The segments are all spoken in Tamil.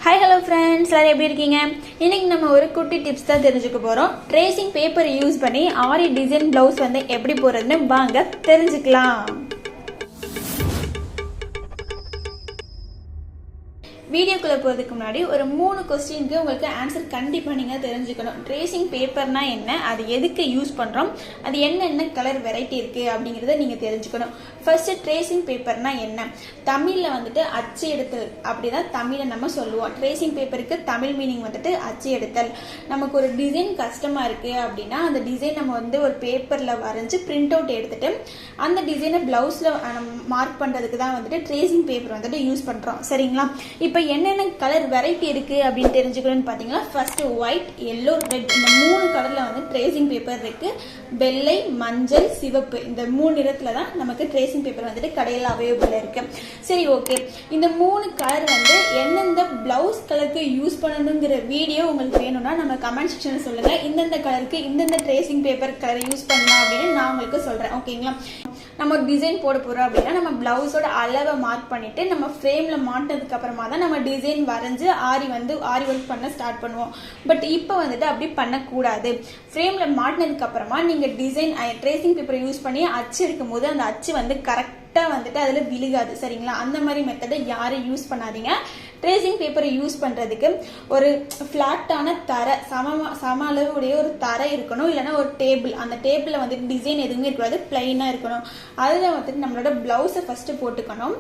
ஹாய் ஹலோ ஃப்ரெண்ட்ஸ், எல்லாரும் எப்படி இருக்கீங்க? இன்னைக்கு நம்ம ஒரு குட்டி டிப்ஸ் தான் தெரிஞ்சுக்க போகிறோம். ட்ரேசிங் பேப்பரை யூஸ் பண்ணி ஆரி டிசைன் ப்ளவுஸ் வந்து எப்படி போடுறதுன்னு வாங்க தெரிஞ்சுக்கலாம். வீடியோக்குள்ளே போகிறதுக்கு முன்னாடி ஒரு 3 கொஸ்டினுக்கு உங்களுக்கு ஆன்சர் கண்டிப்பாக நீங்கள் தெரிஞ்சுக்கணும். ட்ரேசிங் பேப்பர்னா என்ன, அது எதுக்கு யூஸ் பண்ணுறோம், அது என்னென்ன கலர் வெரைட்டி இருக்குது அப்படிங்கிறத நீங்கள் தெரிஞ்சுக்கணும். ஃபர்ஸ்ட் ட்ரேசிங் பேப்பர்னா என்ன? தமிழில் வந்துட்டு அச்சு எடுத்தல் அப்படி தான் தமிழில் நம்ம சொல்லுவோம். ட்ரேசிங் பேப்பருக்கு தமிழ் மீனிங் வந்துட்டு அச்சு எடுத்தல். நமக்கு ஒரு டிசைன் கஷ்டமாக இருக்குது அப்படின்னா அந்த டிசைன் நம்ம வந்து ஒரு பேப்பரில் வரைஞ்சி பிரிண்ட் அவுட் எடுத்துட்டு அந்த டிசைனை ப்ளவுஸில் மார்க் பண்ணுறதுக்கு தான் வந்துட்டு ட்ரேசிங் பேப்பர் வந்துட்டு யூஸ் பண்ணுறோம். சரிங்களா? இப்போ என்னென்ன கலர் வெரைட்டி இருக்கு அப்படின்னு தெரிஞ்சுக்கணும்னு பார்த்தீங்கன்னா, ஃபர்ஸ்ட் ஒயிட், எல்லோ, ரெட், இந்த 3 கலர்ல வந்து ட்ரேசிங் பேப்பர் இருக்கு. வெள்ளை, மஞ்சள், சிவப்பு, இந்த 3 நிறத்துல தான் நமக்கு ட்ரேசிங் பேப்பர் வந்துட்டு கடையில் அவைலபிள் இருக்கு. சரி, ஓகே. இந்த 3 கலர் வந்து எந்தெந்த பிளவுஸ் கலருக்கு யூஸ் பண்ணணுங்கிற வீடியோ உங்களுக்கு வேணும்னா நம்ம கமெண்ட் செக்ஷன்ல சொல்லுங்க. இந்தந்த கலருக்கு இந்தந்த ட்ரேசிங் பேப்பர் கலர் யூஸ் பண்ணலாம் அப்படின்னு நான் உங்களுக்கு சொல்றேன். ஓகேங்களா? நம்ம டிசைன் போட போறோம் அப்படின்னா நம்ம பிளவுஸோட அளவை மார்க் பண்ணிட்டு நம்ம ஃப்ரேம்ல மாட்டினதுக்கு அப்புறமா தான் நம்ம டிசைன் வரைஞ்சு ஆரி ஒர்க் பண்ண ஸ்டார்ட் பண்ணுவோம். பட் இப்போ வந்துட்டு அப்படி பண்ணக்கூடாது. ஃப்ரேம்ல மாட்டினதுக்கு அப்புறமா நீங்க டிசைன் ட்ரேசிங் பேப்பரை யூஸ் பண்ணி அச்சு எடுக்கும் போது அந்த அச்சு வந்து கரெக்டா வந்துட்டு அதுல விழுகாது. சரிங்களா? அந்த மாதிரி மெத்தடை யாரும் யூஸ் பண்ணாதீங்க. ட்ரேசிங் பேப்பரை யூஸ் பண்றதுக்கு ஒரு ஃபிளாட்டான தரை, சம அளவு உடைய ஒரு தரை இருக்கணும், இல்லைன்னா ஒரு டேபிள். அந்த டேபிள்ல வந்துட்டு டிசைன் எதுவுமே இருக்கக்கூடாது, பிளைனா இருக்கணும். அதுல வந்துட்டு நம்மளோட பிளவுஸை ஃபர்ஸ்ட் போட்டுக்கணும்.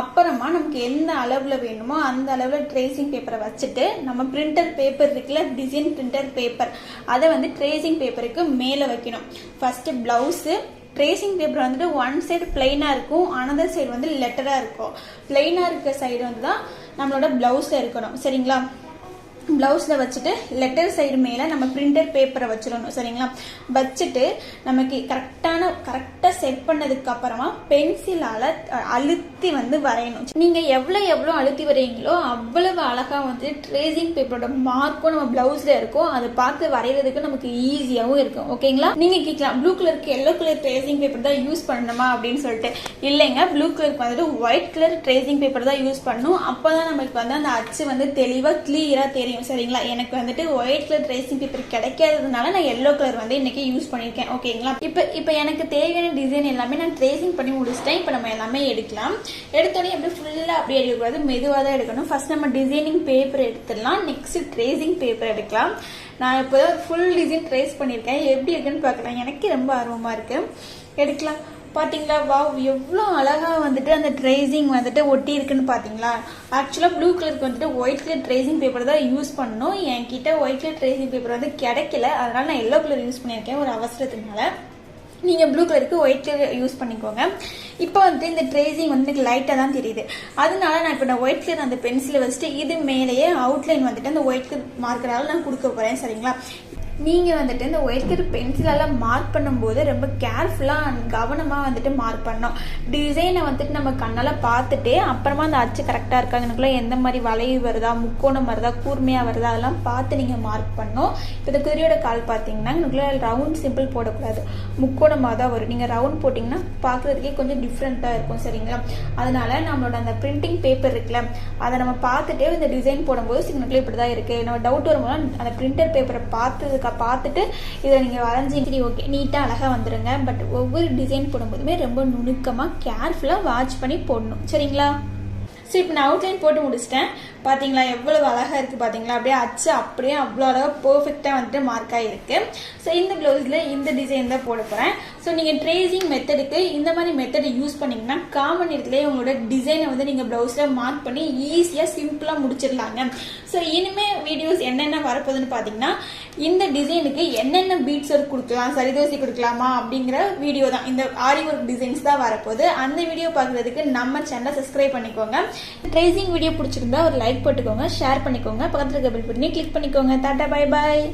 அப்புறமா நமக்கு எந்த அளவுல வேணுமோ அந்த அளவுல ட்ரேசிங் பேப்பரை வச்சுட்டு நம்ம பிரிண்டர் பேப்பர் இருக்குல்ல, டிசைன் பிரிண்டர் பேப்பர், அதை வந்து ட்ரேசிங் பேப்பருக்கு மேலே வைக்கணும். ஃபர்ஸ்ட் பிளவுஸ் ட்ரேசிங் பேப்பர் வந்துட்டு ஒன் சைடு பிளைனா இருக்கும், அனதர் சைடு வந்து லெட்டரா இருக்கும். பிளைனா இருக்க சைடு வந்து தான் நம்மளோட பிளவுஸ்ல இருக்கணும். சரிங்களா? பிளவுஸ்ல வச்சுட்டு லெட்டர் சைடு மேல நம்ம பிரிண்டர் பேப்பரை வச்சிடணும். சரிங்களா? வச்சுட்டு நமக்கு கரெக்டா செட் பண்ணதுக்கு அப்புறமா பென்சிலால அழுத்தி வந்து வரையணும். நீங்க எவ்வளவு அழுத்தி வரையீங்களோ அவ்வளவு அழகா வந்து ட்ரேசிங் பேப்பரோட மார்க்கும் நம்ம பிளவுஸ்ல இருக்கும். அதை பார்த்து வரைகிறதுக்கு நமக்கு ஈஸியாகவும் இருக்கும். ஓகேங்களா? நீங்க கேட்கலாம், ப்ளூ கலருக்கு எல்லோ கலர் ட்ரேசிங் பேப்பர் தான் யூஸ் பண்ணணுமா அப்படின்னு சொல்லிட்டு. இல்லைங்க, ப்ளூ கலருக்கு வந்துட்டு ஒயிட் கலர் ட்ரேசிங் பேப்பர் தான் யூஸ் பண்ணணும். அப்பதான் நமக்கு வந்து அந்த அச்சு வந்து தெளிவா கிளியரா தெரியும். சரிங்களா? எனக்கு வந்துட்டு ஒயிட் கலர் ட்ரேசிங் பேப்பர் கிடைக்காததுனால நான் எல்லோ கலர் வந்து இன்னைக்கு யூஸ் பண்ணிருக்கேன். ஓகேங்களா? இப்போ எனக்கு தேவையான டிசைன் எல்லாமே நான் ட்ரேசிங் பண்ணி முடிச்சிட்டேன். இப்போ நம்ம எல்லாமே எடுக்கலாம். எடுத்தோடனே எப்படி ஃபுல்லா அப்படியே எடுக்கக்கூடாது, மெதுவாக தான் எடுக்கணும். ஃபர்ஸ்ட் நம்ம டிசைனிங் பேப்பர் எடுத்துடலாம், நெக்ஸ்ட் ட்ரேசிங் பேப்பர் எடுக்கலாம். நான் இப்போ ஃபுல் டிசைன் ட்ரேஸ் பண்ணியிருக்கேன், எப்படி இருக்குன்னு பார்க்கலாம். எனக்கு ரொம்ப ஆர்வமா இருக்கு. எடுக்கலாம். பாத்தீங்களா? வாவ், எவ்வளோ அழகா வந்துட்டு அந்த ட்ரேசிங் வந்துட்டு ஒட்டி இருக்குன்னு பாத்தீங்களா? ஆக்சுவலா ப்ளூ கலருக்கு வந்துட்டு ஒயிட் கலர் ட்ரேசிங் பேப்பர் தான் யூஸ் பண்ணணும். என்கிட்ட ஒயிட் கலர் ட்ரேசிங் பேப்பர் வந்து கிடைக்கல, அதனால நான் எல்லோ கலர் யூஸ் பண்ணியிருக்கேன் ஒரு அவசரத்தினால. நீங்க ப்ளூ கலருக்கு ஒயிட் கலர் யூஸ் பண்ணிக்கோங்க. இப்போ வந்து இந்த ட்ரேசிங் வந்து லைட்டா தான் தெரியுது, அதனால நான் இப்போ ஒயிட் கலர் அந்த பென்சிலை வச்சுட்டு இது மேலேயே அவுட்லைன் வந்துட்டு அந்த ஒயிட் கலர் மார்க்கரால நான் கொடுக்க போறேன். சரிங்களா? நீங்க வந்துட்டு இந்த ஒயிட் கலர் பென்சிலால மார்க் பண்ணும்போது ரொம்ப கேர்ஃபுல்லா கவனமா வந்துட்டு மார்க் பண்ணணும். டிசைனை வந்துட்டு நம்ம கண்ணால பார்த்துட்டு அப்புறமா அந்த அச்சு கரெக்டா இருக்காங்கன்னுக்குள்ள எந்த மாதிரி வளைவு வருதா, முக்கோணம் வருதா, கூர்மையா வருதா, அதெல்லாம் பார்த்து நீங்க மார்க் பண்ணணும். இப்போ இந்த குதிரையோட கால் பார்த்தீங்கன்னா எனக்குள்ள ரவுண்ட் சிம்பிள் போடக்கூடாது, முக்கோணமா தான் வரும். நீங்க ரவுண்ட் போட்டீங்கன்னா பாக்குறதுக்கே கொஞ்சம் டிஃப்ரெண்டா இருக்கும். சரிங்களா? அதனால நம்மளோட அந்த பிரிண்டிங் பேப்பர் இருக்குல்ல, அதை நம்ம பார்த்துட்டே இந்த டிசைன் போடும்போது சிக்னக்குள்ள இப்படிதான் இருக்கு, நம்ம டவுட் வரும்போது அந்த பிரிண்டர் பேப்பரை பார்த்துட்டு இதை நீங்க வரைஞ்சி ஓகே நீட்டா அழகா வந்துருங்க. பட் ஒவ்வொரு டிசைன் போடும்போதுமே ரொம்ப நுணுக்கமா கேர்ஃபுல்லா வாட்ச் பண்ணி போடணும். சரிங்களா? சரி, இப்போ நான் அவுட்லைன் போட்டு முடிச்சிட்டேன். பாத்தீங்களா எவ்வளவு அழகா இருக்கு? பாத்தீங்களா? அப்படியே அச்சு அப்படியே அவ்வளோ அழகா பெர்ஃபெக்டா வந்துட்டு மார்க் ஆயிருக்கு. ஸோ இந்த பிளவுஸ்ல இந்த டிசைன் தான் போட போறேன். ஸோ நீங்க ட்ரேசிங் மெத்தடுக்கு இந்த மாதிரி மெத்தடை யூஸ் பண்ணீங்கன்னா காமன் இடத்துலயே உங்களோட டிசைனை வந்து நீங்க பிளவுஸ்ல மார்க் பண்ணி ஈஸியா சிம்பிளா முடிச்சிடலாங்க. ஸோ இனிமே வீடியோஸ் என்னென்ன வரப்போகுதுன்னு பாத்தீங்கன்னா, இந்த டிசைனுக்கு என்னென்ன பீட்ஸ் ஒர்க் கொடுக்கலாம், சரிதோசி கொடுக்கலாமா அப்படிங்கிற வீடியோ தான். இந்த ஆரி ஒர்க் டிசைன்ஸ் தான் வரப்போகுது. அந்த வீடியோ பார்க்கறதுக்கு நம்ம சேனலை சப்ஸ்கிரைப் பண்ணிக்கோங்க. ட்ரேசிங் வீடியோ பிடிச்சிருந்தா ஒரு லைக் போட்டுக்கோங்க, ஷேர் பண்ணிக்கோங்க, பக்கத்துல இருக்க பெல் பட்டனை கிளிக் பண்ணிக்கோங்க. Tata, bye bye.